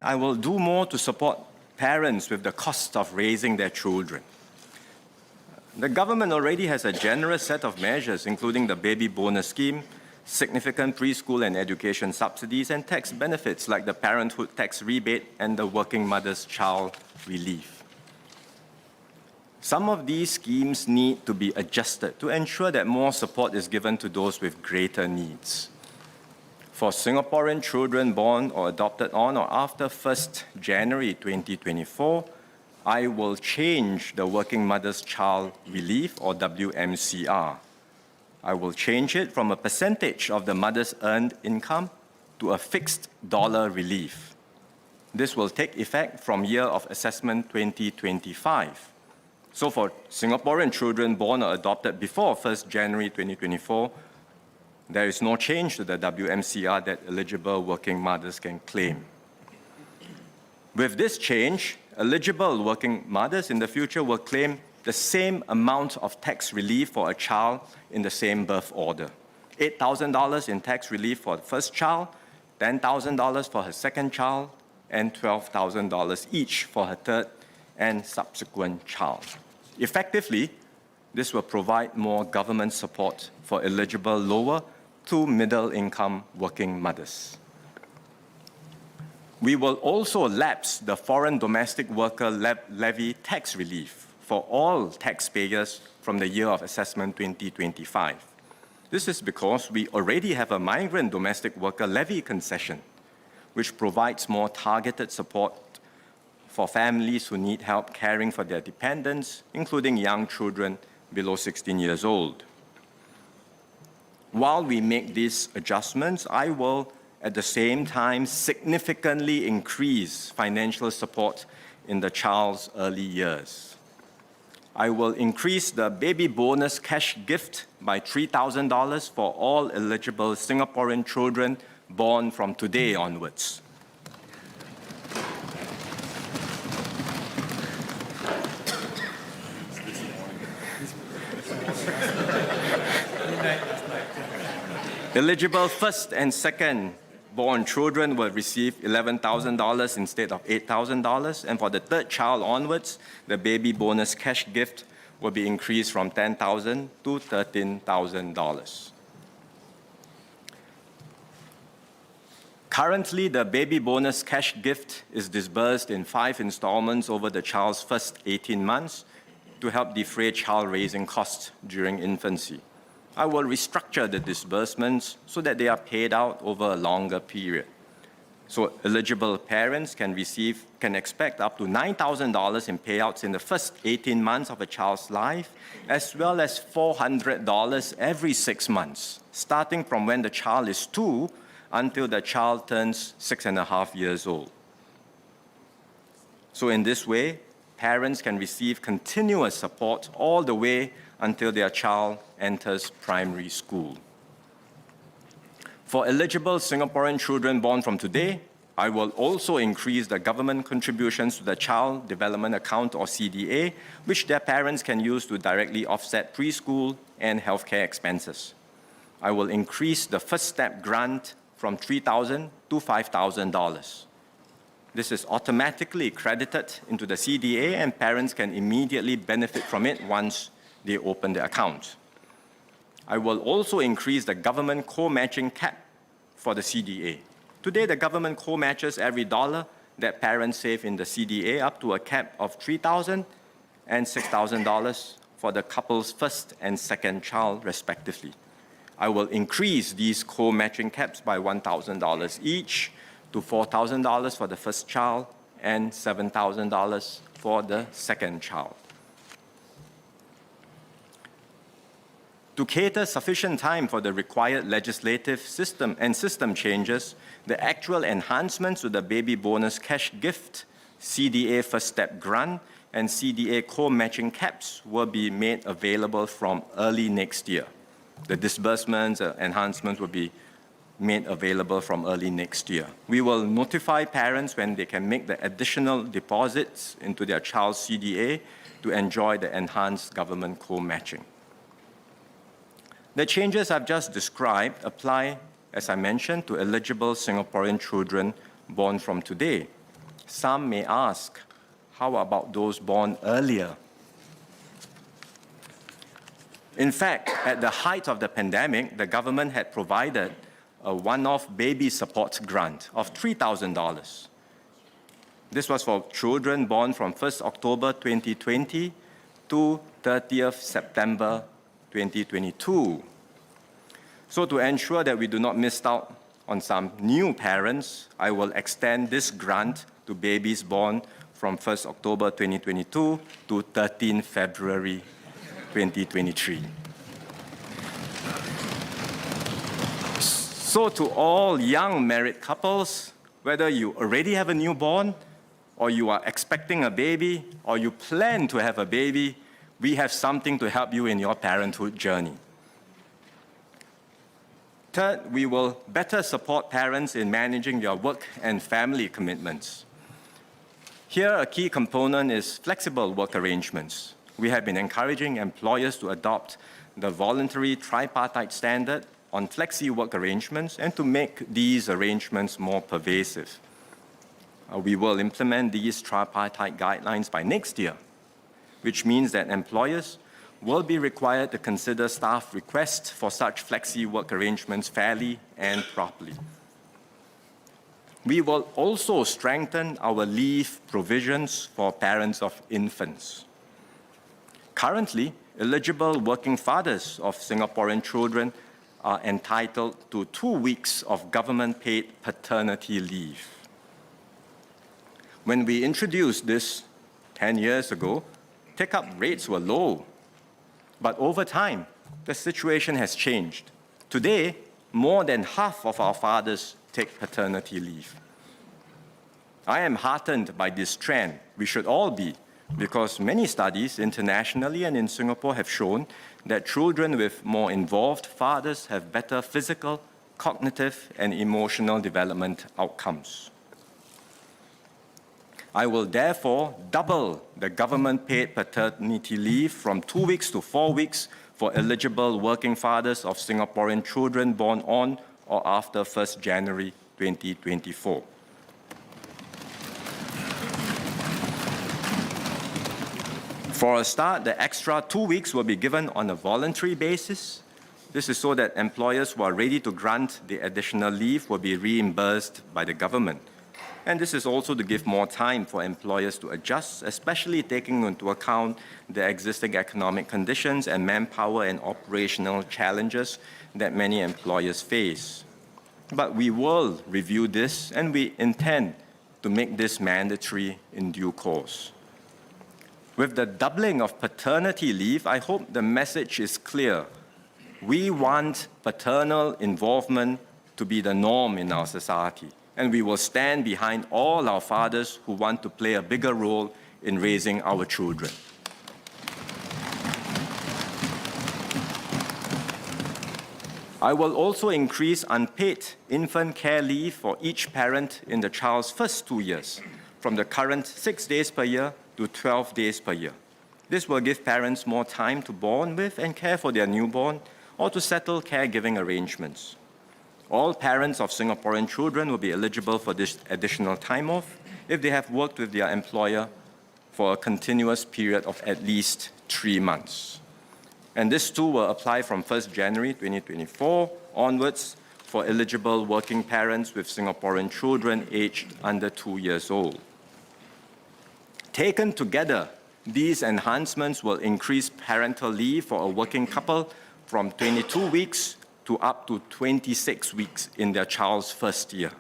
I will do more to support parents with the cost of raising their children. The government already has a generous set of measures, including the baby bonus scheme, significant preschool and education subsidies, and tax benefits like the parenthood tax rebate and the working mother's child relief. Some of these schemes need to be adjusted to ensure that more support is given to those with greater needs. For Singaporean children born or adopted on or after 1st January 2024, I will change the Working Mother's Child Relief, or WMCR. I will change it from a percentage of the mother's earned income to a fixed dollar relief. This will take effect from year of assessment 2025. So for Singaporean children born or adopted before 1st January 2024, there is no change to the WMCR that eligible working mothers can claim. With this change, eligible working mothers in the future will claim the same amount of tax relief for a child in the same birth order. $8,000 in tax relief for the first child, $10,000 for her second child, and $12,000 each for her third and subsequent child. Effectively, this will provide more government support for eligible lower to middle-income working mothers. We will also lapse the foreign domestic worker levy tax relief for all taxpayers from the year of assessment 2025. This is because we already have a migrant domestic worker levy concession, which provides more targeted support for families who need help caring for their dependents, including young children below 16 years old. While we make these adjustments, I will at the same time significantly increase financial support in the child's early years. I will increase the baby bonus cash gift by $3,000 for all eligible Singaporean children born from today onwards. Eligible first and second born children will receive $11,000 instead of $8,000, and for the third child onwards, the baby bonus cash gift will be increased from $10,000 to $13,000. Currently, the baby bonus cash gift is disbursed in 5 installments over the child's first 18 months to help defray child raising costs during infancy. I will restructure the disbursements so that they are paid out over a longer period. So eligible parents can expect up to $9,000 in payouts in the first 18 months of a child's life, as well as $400 every 6 months, starting from when the child is 2 until the child turns 6.5 years old. So in this way, parents can receive continuous support all the way until their child enters primary school. For eligible Singaporean children born from today, I will also increase the government contributions to the Child Development Account, or CDA, which their parents can use to directly offset preschool and healthcare expenses. I will increase the first step grant from $3,000 to $5,000. This is automatically credited into the CDA, and parents can immediately benefit from it once they open the account. I will also increase the government co-matching cap for the CDA. Today, the government co-matches every dollar that parents save in the CDA up to a cap of $3,000 and $6,000 for the couple's first and second child, respectively. I will increase these co-matching caps by $1,000 each to $4,000 for the first child and $7,000 for the second child. To cater sufficient time for the required legislative system changes, the actual enhancements to the baby bonus cash gift, CDA first step grant, and CDA co-matching caps will be made available from early next year. The disbursements enhancements will be made available from early next year. We will notify parents when they can make the additional deposits into their child's CDA to enjoy the enhanced government co-matching. The changes I've just described apply, as I mentioned, to eligible Singaporean children born from today. Some may ask, how about those born earlier? In fact, at the height of the pandemic, the government had provided a one-off baby support grant of $3,000. This was for children born from 1st October 2020 to 30th September 2022. So to ensure that we do not miss out on some new parents, I will extend this grant to babies born from 1st October 2022 to 13 February 2023. So to all young married couples, whether you already have a newborn, or you are expecting a baby, or you plan to have a baby, we have something to help you in your parenthood journey. Third, we will better support parents in managing their work and family commitments. Here, a key component is flexible work arrangements. We have been encouraging employers to adopt the voluntary tripartite standard on flexi work arrangements and to make these arrangements more pervasive. We will implement these tripartite guidelines by next year, which means that employers will be required to consider staff requests for such flexi work arrangements fairly and properly. We will also strengthen our leave provisions for parents of infants. Currently, eligible working fathers of Singaporean children are entitled to 2 weeks of government-paid paternity leave. When we introduced this 10 years ago, take-up rates were low. But over time, the situation has changed. Today, more than half of our fathers take paternity leave. I am heartened by this trend. We should all be, because many studies internationally and in Singapore have shown that children with more involved fathers have better physical, cognitive, and emotional development outcomes. I will therefore double the government-paid paternity leave from 2 weeks to 4 weeks for eligible working fathers of Singaporean children born on or after 1st January 2024. For a start, the extra 2 weeks will be given on a voluntary basis. This is so that employers who are ready to grant the additional leave will be reimbursed by the government. And this is also to give more time for employers to adjust, especially taking into account the existing economic conditions and manpower and operational challenges that many employers face. But we will review this, and we intend to make this mandatory in due course. With the doubling of paternity leave, I hope the message is clear. We want paternal involvement to be the norm in our society, and we will stand behind all our fathers who want to play a bigger role in raising our children. I will also increase unpaid infant care leave for each parent in the child's first 2 years, from the current 6 days per year to 12 days per year. This will give parents more time to bond with and care for their newborn or to settle caregiving arrangements. All parents of Singaporean children will be eligible for this additional time off if they have worked with their employer for a continuous period of at least 3 months. And this too will apply from 1st January 2024 onwards for eligible working parents with Singaporean children aged under 2 years old. Taken together, these enhancements will increase parental leave for a working couple from 22 weeks to up to 26 weeks in their child's first year.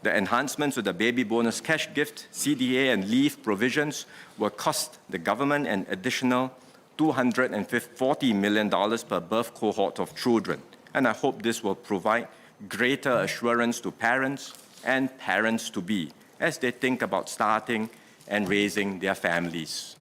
The enhancements to the baby bonus cash gift, CDA, and leave provisions will cost the government an additional $240 million per birth cohort of children. And I hope this will provide greater assurance to parents and parents-to-be as they think about starting and raising their families.